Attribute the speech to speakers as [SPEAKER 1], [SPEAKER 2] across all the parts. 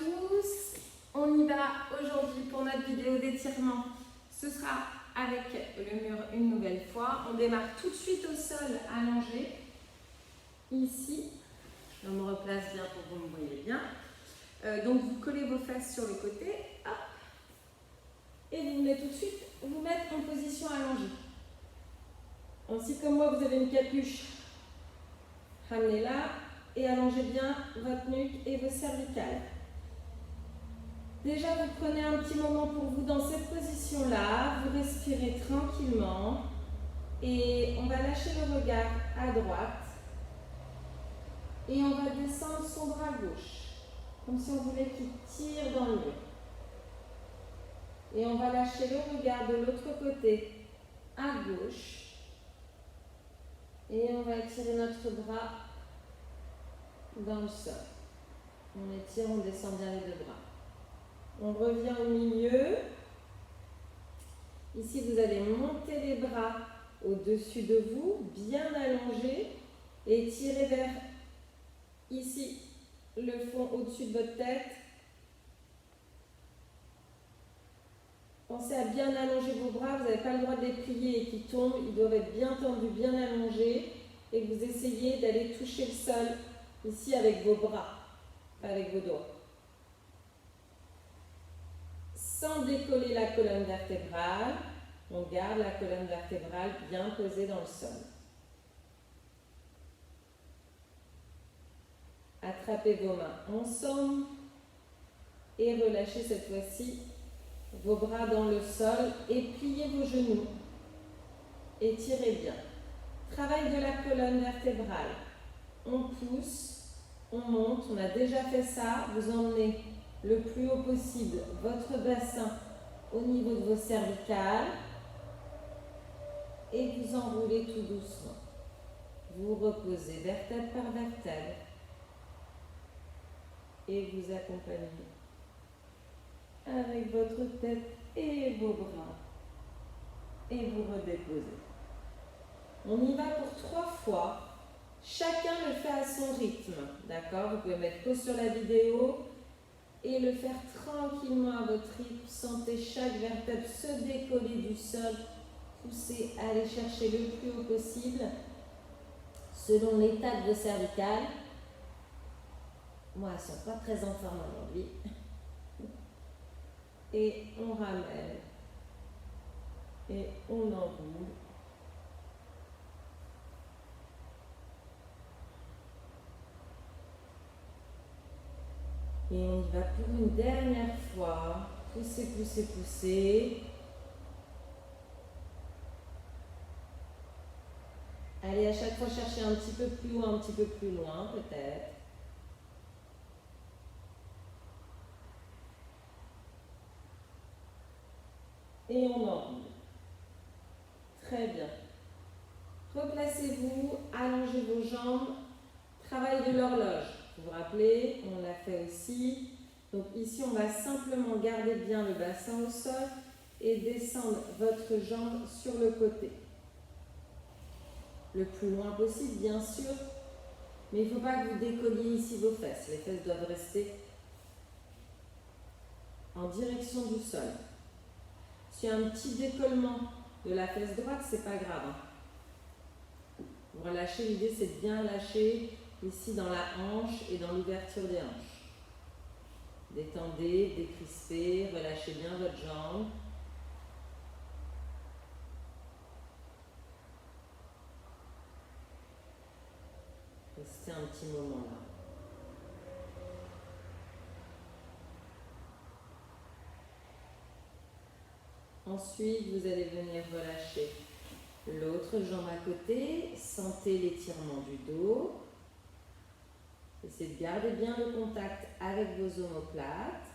[SPEAKER 1] tous, on y va aujourd'hui pour notre vidéo d'étirement. Ce sera avec le mur une nouvelle fois. On démarre tout de suite au sol allongé. Ici, je me replace bien pour que vous me voyez bien. Donc vous collez vos fesses sur le côté, hop, et vous venez tout de suite vous mettre en position allongée. Ainsi comme moi, vous avez une capuche, ramenez-la et allongez bien votre nuque et vos cervicales. Déjà, vous prenez un petit moment pour vous dans cette position-là, vous respirez tranquillement et on va lâcher le regard à droite et on va descendre son bras gauche, comme si on voulait qu'il tire dans le mur. Et on va lâcher le regard de l'autre côté à gauche et on va étirer notre bras dans le sol. On étire, on descend bien les deux bras. On revient au milieu. Ici, vous allez monter les bras au-dessus de vous, bien allongés, et tirer vers ici le fond au-dessus de votre tête. Pensez à bien allonger vos bras, vous n'avez pas le droit de les plier et qu'ils tombent, ils doivent être bien tendus, bien allongés, et vous essayez d'aller toucher le sol ici avec vos bras, pas avec vos doigts. Sans décoller la colonne vertébrale, on garde la colonne vertébrale bien posée dans le sol. Attrapez vos mains ensemble et relâchez cette fois-ci vos bras dans le sol et pliez vos genoux. Étirez bien. Travail de la colonne vertébrale. On pousse, on monte, on a déjà fait ça. Vous emmenez le plus haut possible votre bassin au niveau de vos cervicales et vous enroulez tout doucement. Vous reposez vertèbre par vertèbre et vous accompagnez avec votre tête et vos bras et vous redéposez. On y va pour 3 fois. Chacun le fait à son rythme, d'accord? Vous pouvez mettre pause sur la vidéo et le faire tranquillement à votre rythme. Sentez chaque vertèbre se décoller du sol. Poussez à aller chercher le plus haut possible selon l'état de vos cervicales. Moi, elles ne sont pas très en forme aujourd'hui. Et on ramène. Et on enroule. Et on y va pour une dernière fois. Poussez, poussez, poussez. Allez à chaque fois chercher un petit peu plus haut, un petit peu plus loin peut-être. Et on enroule. Très bien. Replacez-vous, allongez vos jambes. Travail de l'horloge. Vous vous rappelez, on l'a fait aussi. Donc ici, on va simplement garder bien le bassin au sol et descendre votre jambe sur le côté. Le plus loin possible, bien sûr. Mais il ne faut pas que vous décolliez ici vos fesses. Les fesses doivent rester en direction du sol. S'il y a un petit décollement de la fesse droite, c'est pas grave. Vous relâchez, l'idée c'est de bien lâcher ici dans la hanche et dans l'ouverture des hanches. Détendez, décrispez, relâchez bien votre jambe. Restez un petit moment là. Ensuite, vous allez venir relâcher l'autre jambe à côté. Sentez l'étirement du dos. Essayez de garder bien le contact avec vos omoplates.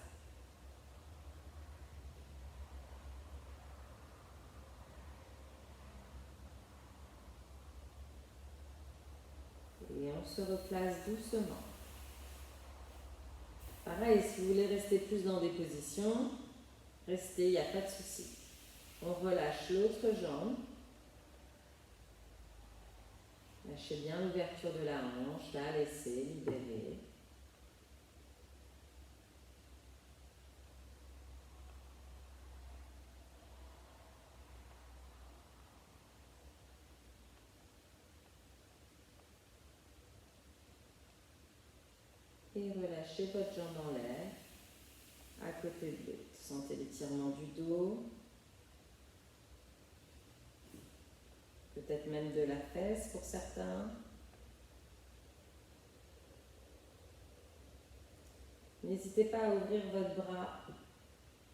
[SPEAKER 1] Et on se replace doucement. Pareil, si vous voulez rester plus dans des positions, restez, il n'y a pas de souci. On relâche l'autre jambe. Lâchez bien l'ouverture de la hanche, là, laissez, libérez. Et relâchez votre jambe en l'air, à côté de l'autre. Sentez l'étirement du dos, peut-être même de la fesse pour certains. N'hésitez pas à ouvrir votre bras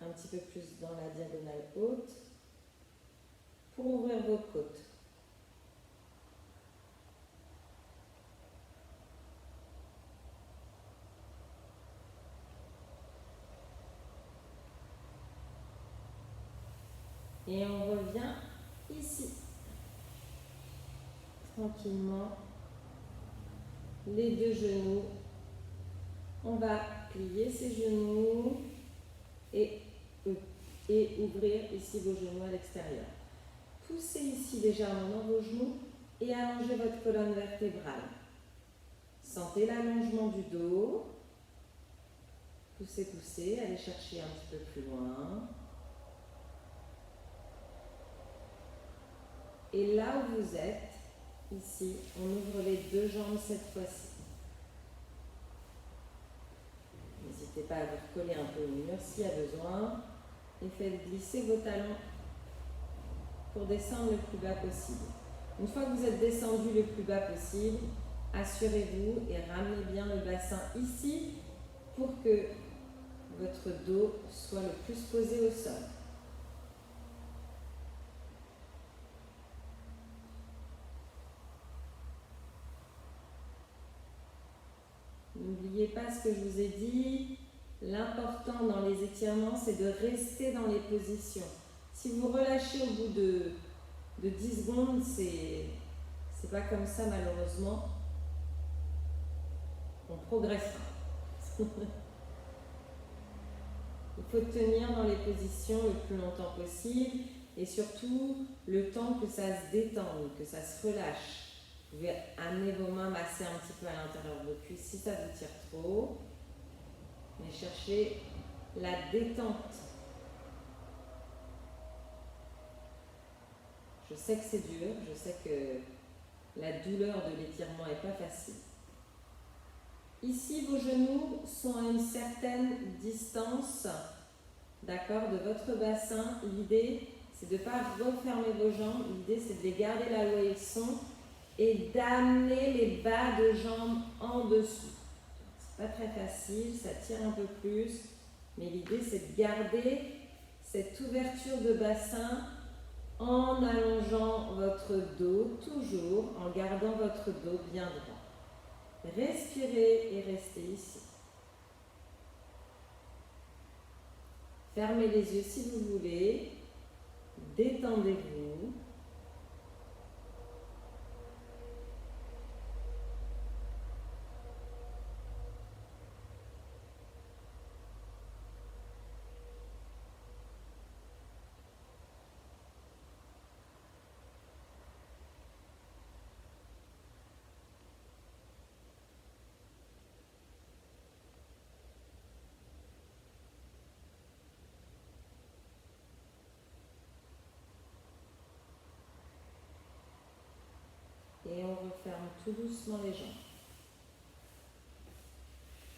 [SPEAKER 1] un petit peu plus dans la diagonale haute pour ouvrir vos côtes. Et on revient ici. Tranquillement. Les deux genoux. On va plier ses genoux et ouvrir ici vos genoux à l'extérieur. Poussez ici légèrement dans vos genoux et allongez votre colonne vertébrale. Sentez l'allongement du dos. Poussez, poussez, allez chercher un petit peu plus loin. Et là où vous êtes, ici, on ouvre les deux jambes cette fois-ci. N'hésitez pas à vous recoller un peu au mur s'il y a besoin. Et faites glisser vos talons pour descendre le plus bas possible. Une fois que vous êtes descendu le plus bas possible, assurez-vous et ramenez bien le bassin ici pour que votre dos soit le plus posé au sol. N'oubliez pas ce que je vous ai dit. L'important dans les étirements, c'est de rester dans les positions. Si vous relâchez au bout de 10 secondes, c'est pas comme ça malheureusement. On progressera. Il faut tenir dans les positions le plus longtemps possible et surtout le temps que ça se détende, que ça se relâche. Vous pouvez amener vos mains masser un petit peu à l'intérieur de vos cuisses si ça vous tire trop. Mais cherchez la détente. Je sais que c'est dur, je sais que la douleur de l'étirement n'est pas facile. Ici, vos genoux sont à une certaine distance, d'accord, de votre bassin. L'idée, c'est de ne pas refermer vos jambes. L'idée, c'est de les garder là où ils sont et d'amener les bas de jambes en dessous. C'est pas très facile, ça tire un peu plus, mais l'idée, c'est de garder cette ouverture de bassin en allongeant votre dos, toujours en gardant votre dos bien droit. Respirez et restez ici. Fermez les yeux si vous voulez. Détendez-vous. Et on referme tout doucement les jambes.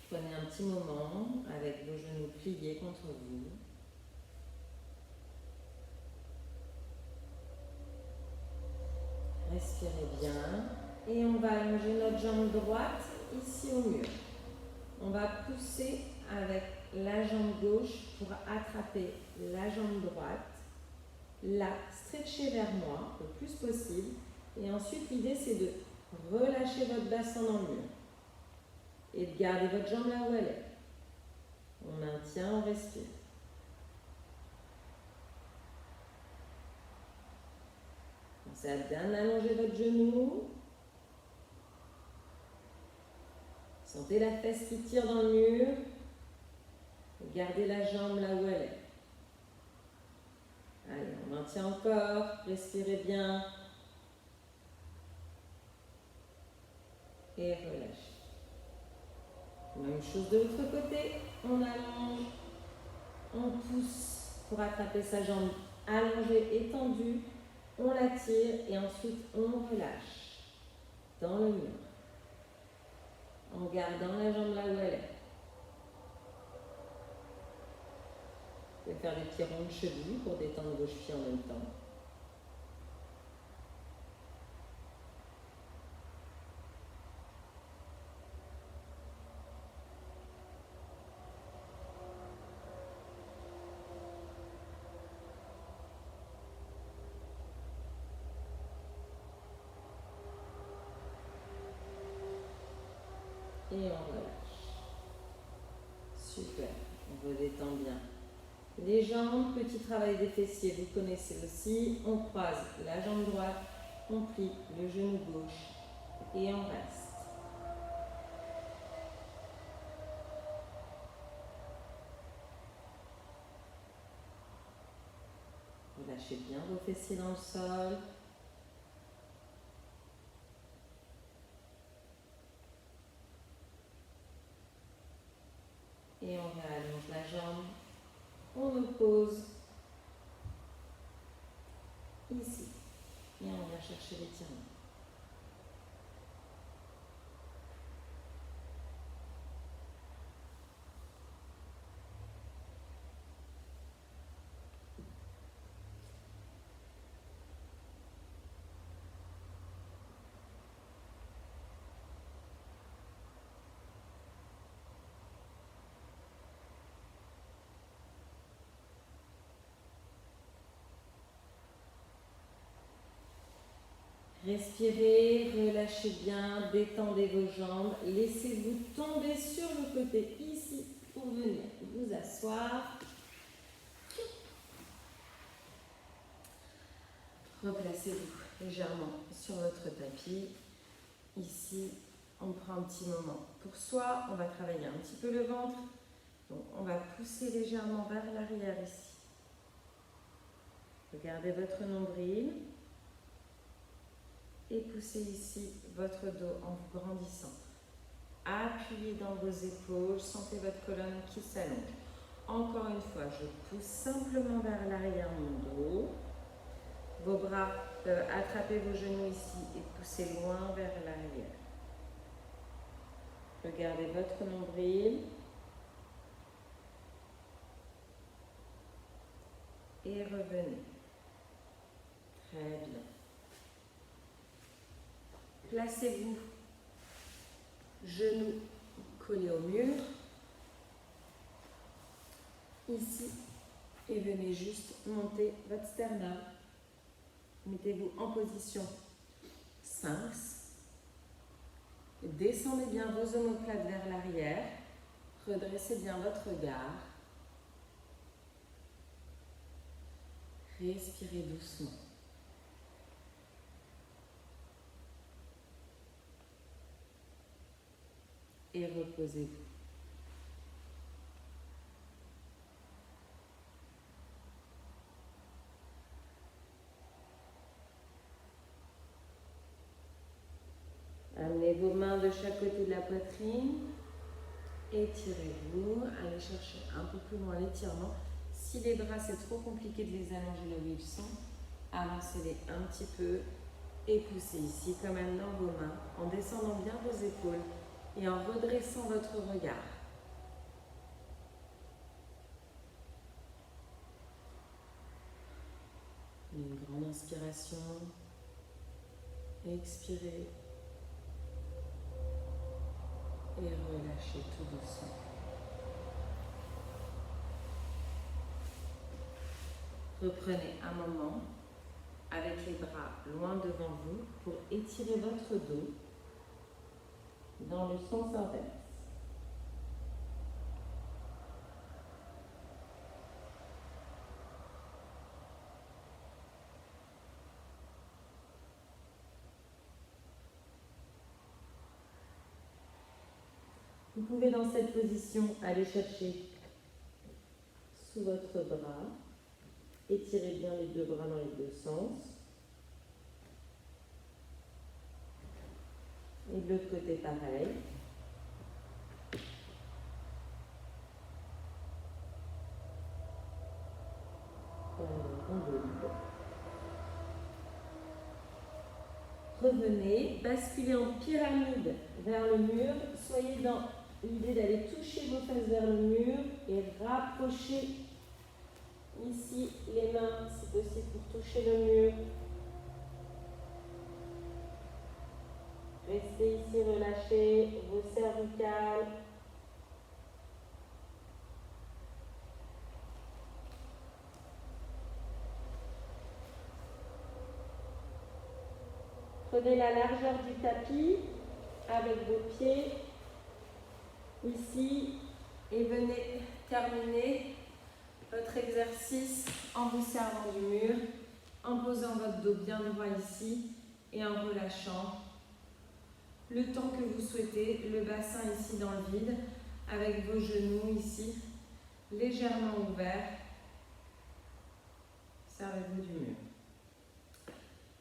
[SPEAKER 1] Prenez un petit moment avec vos genoux pliés contre vous. Respirez bien. Et on va allonger notre jambe droite ici au mur. On va pousser avec la jambe gauche pour attraper la jambe droite. Là, stretchez vers moi le plus possible. Et ensuite, l'idée, c'est de relâcher votre bassin dans le mur. Et de garder votre jambe là où elle est. On maintient, on respire. Pensez à bien allonger votre genou. Sentez la fesse qui tire dans le mur. Et gardez la jambe là où elle est. Allez, on maintient encore. Respirez bien. Et relâchez. Même chose de l'autre côté. On allonge. On pousse pour attraper sa jambe allongée, étendue. On la tire et ensuite on relâche dans le mur. en gardant la jambe là où elle est. Vous pouvez faire des petits ronds de cheville pour détendre vos chevilles en même temps. Et on relâche. Super, on redétend bien. Les jambes, petit travail des fessiers, vous connaissez aussi. On croise la jambe droite, on plie le genou gauche et on reste. Relâchez bien vos fessiers dans le sol. Et on réallonge la jambe. On nous pose ici. Et on vient chercher l'étirement. Respirez, relâchez bien, détendez vos jambes, laissez-vous tomber sur le côté ici pour venir vous asseoir. Replacez-vous légèrement sur votre tapis. Ici, on prend un petit moment pour soi, on va travailler un petit peu le ventre. Donc, on va pousser légèrement vers l'arrière ici. Regardez votre nombril. Et poussez ici votre dos en vous grandissant. Appuyez dans vos épaules, sentez votre colonne qui s'allonge. Encore une fois, je pousse simplement vers l'arrière mon dos. Vos bras peuvent attraper vos genoux ici et pousser loin vers l'arrière. Regardez votre nombril. Et revenez. Très bien. Placez-vous, genoux collés au mur, ici, et venez juste monter votre sternum. Mettez-vous en position sphinx. Descendez bien vos omoplates vers l'arrière. Redressez bien votre regard. Respirez doucement. Et reposez-vous. Amenez vos mains de chaque côté de la poitrine. Étirez-vous. Allez chercher un peu plus loin l'étirement. Si les bras, c'est trop compliqué de les allonger là où ils sont, avancez-les un petit peu et poussez ici quand même dans vos mains en descendant bien vos épaules et en redressant votre regard. Une grande inspiration. Expirez. Et relâchez tout doucement. Reprenez un moment avec les bras loin devant vous pour étirer votre dos dans le sens inverse. Vous pouvez dans cette position aller chercher sous votre bras, étirez bien les deux bras dans les deux sens. Et de l'autre côté pareil. Revenez, basculez en pyramide vers le mur. Soyez dans l'idée d'aller toucher vos fesses vers le mur et rapprochez ici les mains, si possible, pour toucher le mur. Restez ici relâchés, vos cervicales. Prenez la largeur du tapis avec vos pieds ici et venez terminer votre exercice en vous servant du mur, en posant votre dos bien droit ici et en relâchant le temps que vous souhaitez, le bassin ici dans le vide, avec vos genoux ici légèrement ouverts. Servez-vous du mur.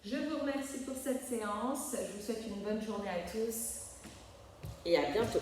[SPEAKER 1] Je vous remercie pour cette séance. Je vous souhaite une bonne journée à tous et à bientôt.